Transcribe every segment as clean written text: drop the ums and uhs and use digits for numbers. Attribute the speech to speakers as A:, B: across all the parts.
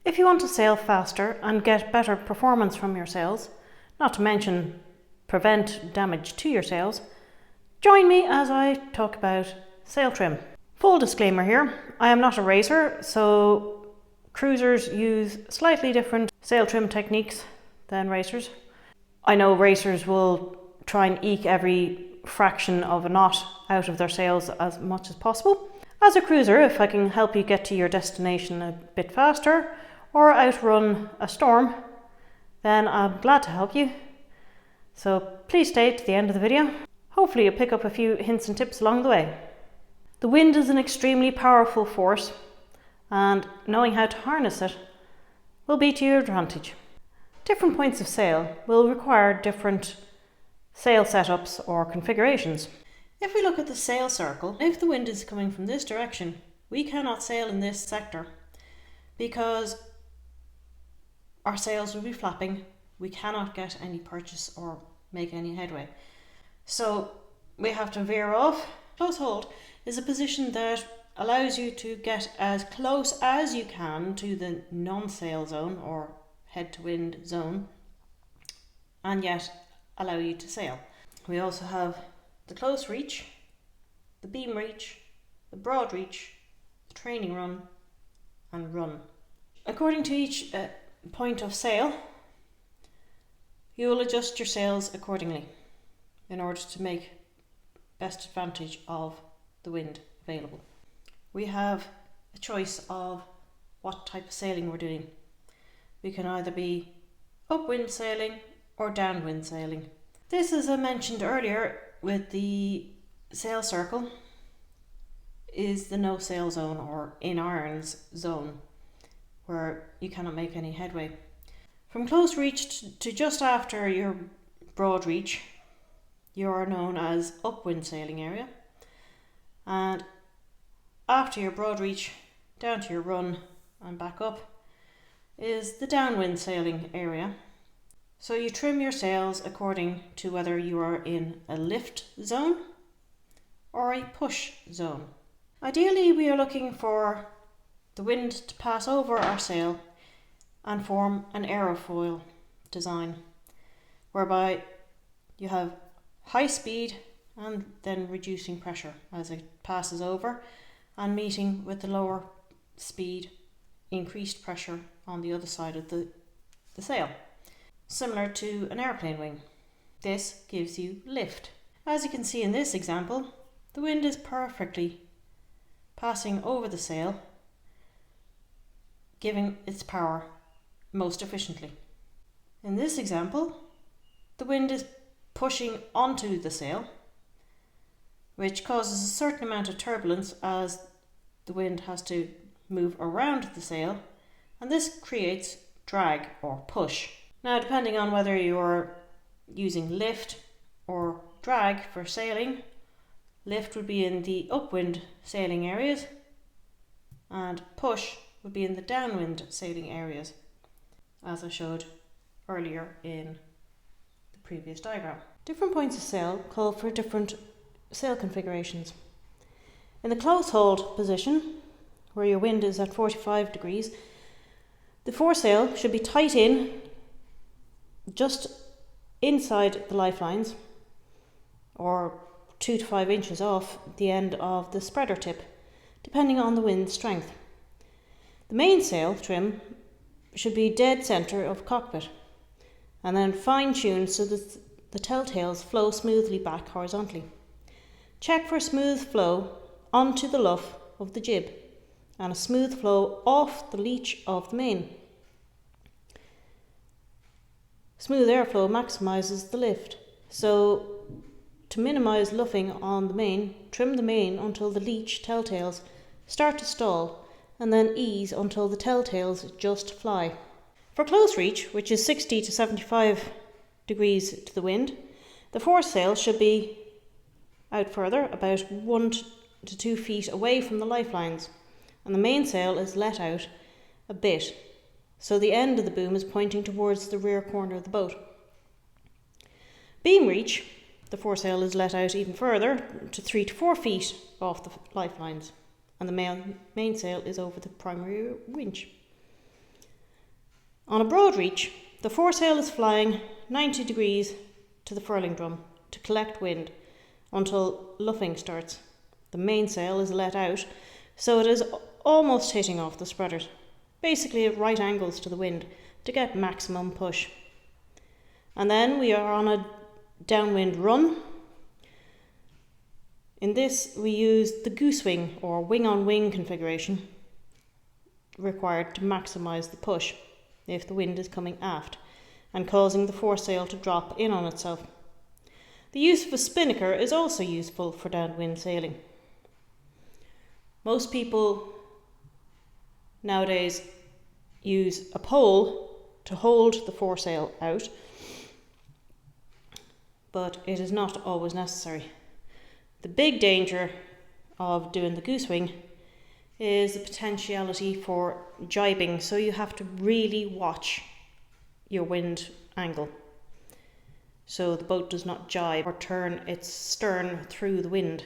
A: If you want to sail faster and get better performance from your sails, not to mention prevent damage to your sails, join me as I talk about sail trim. Full disclaimer here, I am not a racer, so cruisers use slightly different sail trim techniques than racers. I know racers will try and eke every fraction of a knot out of their sails as much as possible. As a cruiser, if I can help you get to your destination a bit faster or outrun a storm, then I'm glad to help you. So please stay to the end of the video. Hopefully you'll pick up a few hints and tips along the way. The wind is an extremely powerful force, and knowing how to harness it will be to your advantage. Different points of sail will require different sail setups or configurations. If we look at the sail circle, if the wind is coming from this direction, we cannot sail in this sector because our sails will be flapping. We cannot get any purchase or make any headway. So we have to veer off. Close hold is a position that allows you to get as close as you can to the non-sail zone or head to wind zone and yet allow you to sail. We also have the close reach, the beam reach, the broad reach, the training run and run. According to each point of sail, you will adjust your sails accordingly in order to make best advantage of the wind available. We have a choice of what type of sailing we're doing. We can either be upwind sailing or downwind sailing. This, as I mentioned earlier with the sail circle, is the no sail zone or in irons zone where you cannot make any headway. From close reach to just after your broad reach, you are known as upwind sailing area, and after your broad reach down to your run and back up is the downwind sailing area. So you trim your sails according to whether you are in a lift zone or a push zone. Ideally, we are looking for the wind to pass over our sail and form an aerofoil design, whereby you have high speed and then reducing pressure as it passes over and meeting with the lower speed, increased pressure on the other side of the sail, similar to an airplane wing. This gives you lift. As you can see in this example, the wind is perfectly passing over the sail, giving its power most efficiently. In this example, the wind is pushing onto the sail, which causes a certain amount of turbulence as the wind has to move around the sail, and this creates drag or push. Now, depending on whether you're using lift or drag for sailing, lift would be in the upwind sailing areas and push would be in the downwind sailing areas, as I showed earlier in the previous diagram. Different points of sail call for different sail configurations. In the close hold position, where your wind is at 45 degrees, the foresail should be tight in just inside the lifelines or 2 to 5 inches off the end of the spreader tip, depending on the wind strength. The mainsail trim should be dead centre of cockpit and then fine-tuned so that the telltales flow smoothly back horizontally. Check for smooth flow onto the luff of the jib and a smooth flow off the leech of the main. Smooth airflow maximises the lift, so to minimise luffing on the main, trim the main until the leech telltales start to stall and then ease until the telltales just fly. For close reach, which is 60 to 75 degrees to the wind, the foresail should be out further, about 1 to 2 feet away from the lifelines, and the mainsail is let out a bit, so the end of the boom is pointing towards the rear corner of the boat. Beam reach, the foresail is let out even further to 3 to 4 feet off the lifelines, and the mainsail is over the primary winch. On a broad reach, the foresail is flying 90 degrees to the furling drum to collect wind until luffing starts. The mainsail is let out so it is almost hitting off the spreaders, basically at right angles to the wind to get maximum push. And then we are on a downwind run. In this we use the goose wing or wing on wing configuration required to maximise the push if the wind is coming aft and causing the foresail to drop in on itself. The use of a spinnaker is also useful for downwind sailing. Most people nowadays use a pole to hold the foresail out, but it is not always necessary. The big danger of doing the goose wing is the potentiality for jibing, so you have to really watch your wind angle so the boat does not jibe or turn its stern through the wind,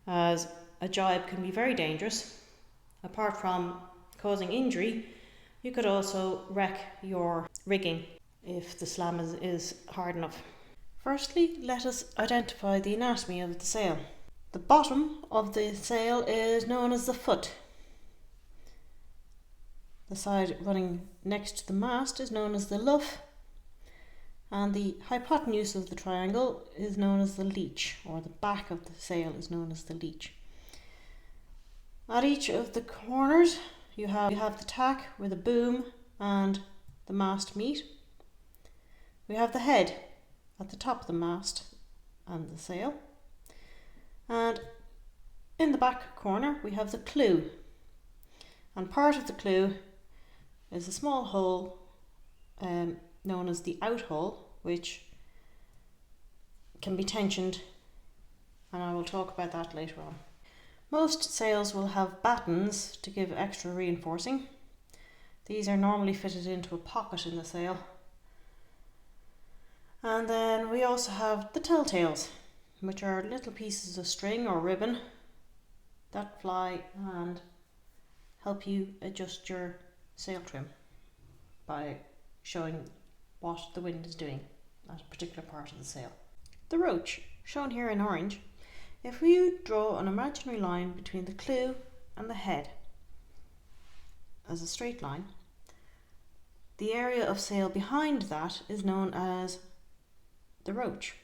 A: as a jibe can be very dangerous. Apart from causing injury, you could also wreck your rigging if the slam is hard enough. Firstly, let us identify the anatomy of the sail. The bottom of the sail is known as the foot. The side running next to the mast is known as the luff, and the hypotenuse of the triangle is known as the leech, or the back of the sail is known as the leech. At each of the corners you have the tack where the boom and the mast meet. We have the head at the top of the mast and the sail, and in the back corner we have the clew, and part of the clew is a small hole known as the out hole, which can be tensioned, and I will talk about that later on. Most sails will have battens to give extra reinforcing. These are normally fitted into a pocket in the sail. And then we also have the telltales, which are little pieces of string or ribbon that fly and help you adjust your sail trim by showing what the wind is doing at a particular part of the sail. The roach, shown here in orange, if we draw an imaginary line between the clew and the head as a straight line, the area of sail behind that is known as the roach,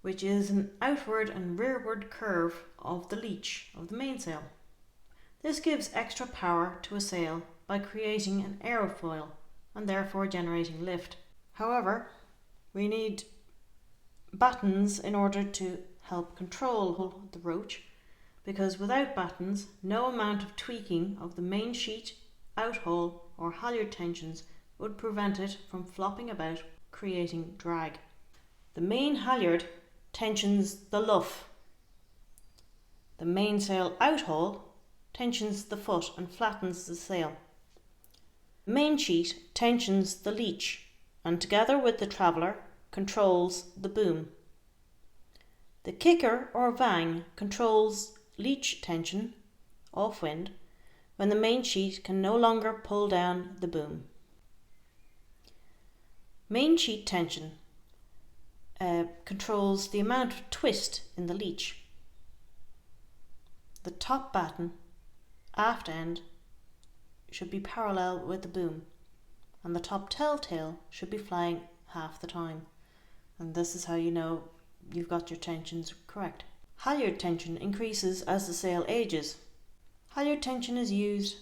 A: which is an outward and rearward curve of the leech of the mainsail. This gives extra power to a sail by creating an aerofoil and therefore generating lift. However, we need battens in order to help control the roach, because without battens, no amount of tweaking of the main sheet, outhole or halyard tensions would prevent it from flopping about, creating drag. The main halyard tensions the luff. The mainsail outhole tensions the foot and flattens the sail. The main sheet tensions the leech and together with the traveller controls the boom. The kicker or vang controls leech tension off wind when the main sheet can no longer pull down the boom. Main sheet tension controls the amount of twist in the leech. The top batten, aft end, should be parallel with the boom, and the top telltale should be flying half the time. And this is how you know you've got your tensions correct. Halyard tension increases as the sail ages. Halyard tension is used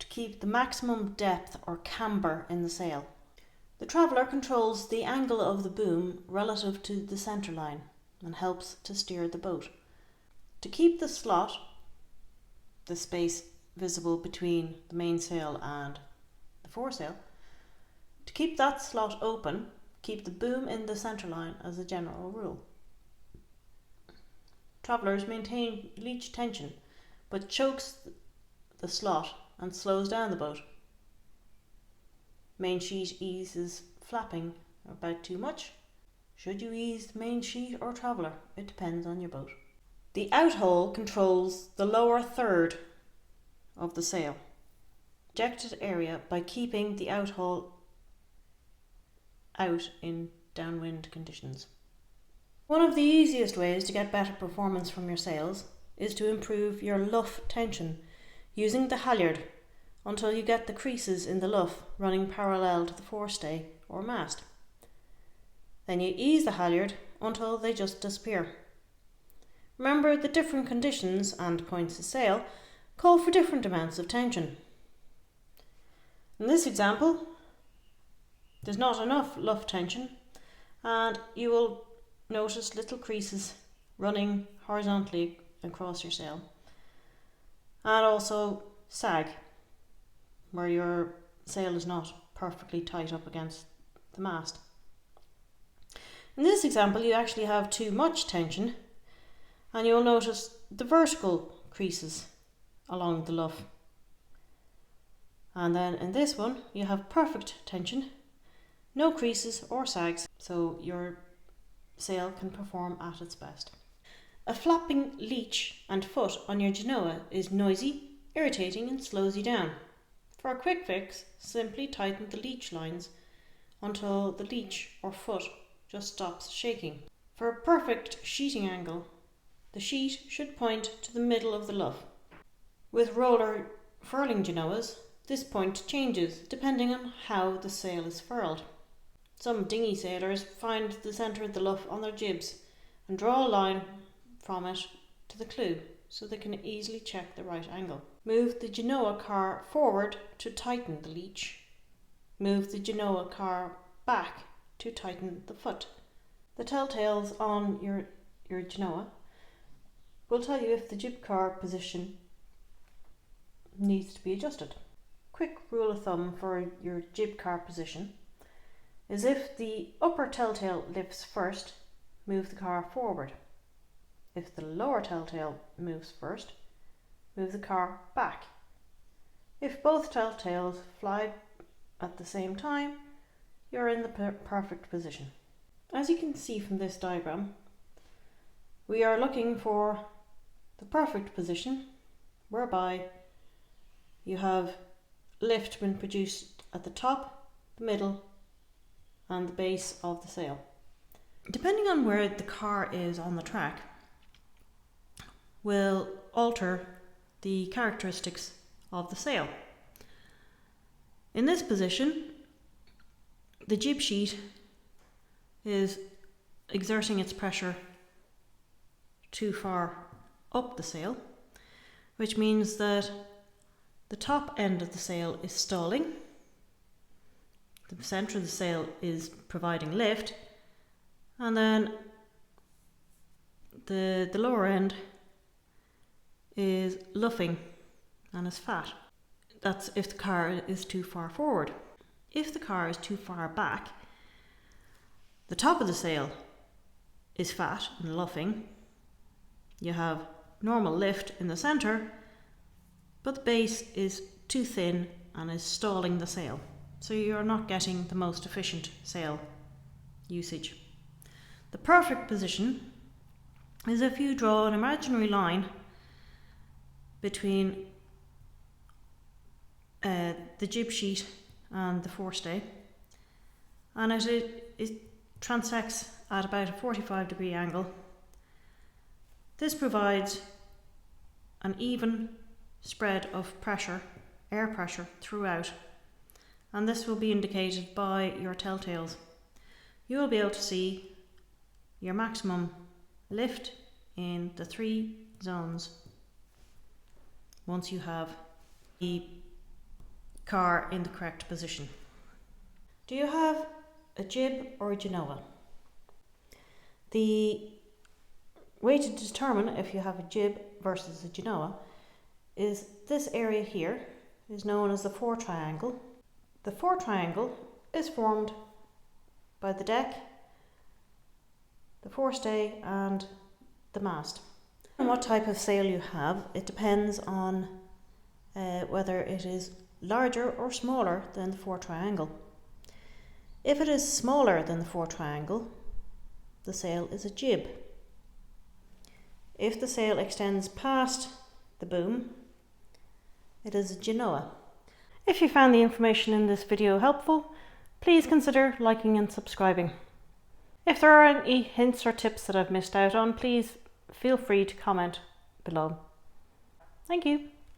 A: to keep the maximum depth or camber in the sail. The traveller controls the angle of the boom relative to the centre line and helps to steer the boat. To keep the slot, the space visible between the mainsail and the foresail, to keep that slot open, keep the boom in the centre line as a general rule. Travellers maintain leech tension, but chokes the slot and slows down the boat. Main sheet eases flapping about too much. Should you ease the main sheet or traveller? It depends on your boat. The outhole controls the lower third of the sail, projected area by keeping the outhaul out in downwind conditions. One of the easiest ways to get better performance from your sails is to improve your luff tension using the halyard until you get the creases in the luff running parallel to the forestay or mast. Then you ease the halyard until they just disappear. Remember, the different conditions and points of sail call for different amounts of tension. In this example, there's not enough luff tension, and you will notice little creases running horizontally across your sail, and also sag, where your sail is not perfectly tight up against the mast. In this example, you actually have too much tension, and you'll notice the vertical creases along the luff. And then in this one, you have perfect tension, no creases or sags, so your sail can perform at its best. A flapping leech and foot on your Genoa is noisy, irritating, and slows you down. For a quick fix, simply tighten the leech lines until the leech or foot just stops shaking. For a perfect sheeting angle, the sheet should point to the middle of the luff. With roller furling Genoas, this point changes depending on how the sail is furled. Some dinghy sailors find the centre of the luff on their jibs and draw a line from it to the clew so they can easily check the right angle. Move the Genoa car forward to tighten the leech. Move the Genoa car back to tighten the foot. The telltales on your Genoa will tell you if the jib car position needs to be adjusted. Quick rule of thumb for your jib car position is if the upper telltale lifts first, move the car forward. If the lower telltale moves first, move the car back. If both telltales fly at the same time, you're in the perfect position. As you can see from this diagram, we are looking for the perfect position whereby you have lift been produced at the top, the middle, and the base of the sail. Depending on where the car is on the track will alter the characteristics of the sail. In this position, the jib sheet is exerting its pressure too far up the sail, which means that the top end of the sail is stalling, the centre of the sail is providing lift, and then the lower end is luffing and is fat. That's if the car is too far forward. If the car is too far back, the top of the sail is fat and luffing. You have normal lift in the centre, but the base is too thin and is stalling the sail. So you're not getting the most efficient sail usage. The perfect position is if you draw an imaginary line between the jib sheet and the forestay, and it transects at about a 45-degree angle. This provides an even spread of pressure, air pressure throughout, and this will be indicated by your telltales. You will be able to see your maximum lift in the 3 zones once you have the car in the correct position. Do you have a jib or a Genoa? The way to determine if you have a jib versus a Genoa is this area here is known as the fore triangle. The fore triangle is formed by the deck, the forestay and the mast. And what type of sail you have, it depends on whether it is larger or smaller than the fore triangle. If it is smaller than the fore triangle, the sail is a jib. If the sail extends past the boom, it is a Genoa. If you found the information in this video helpful, please consider liking and subscribing. If there are any hints or tips that I've missed out on, please feel free to comment below. Thank you.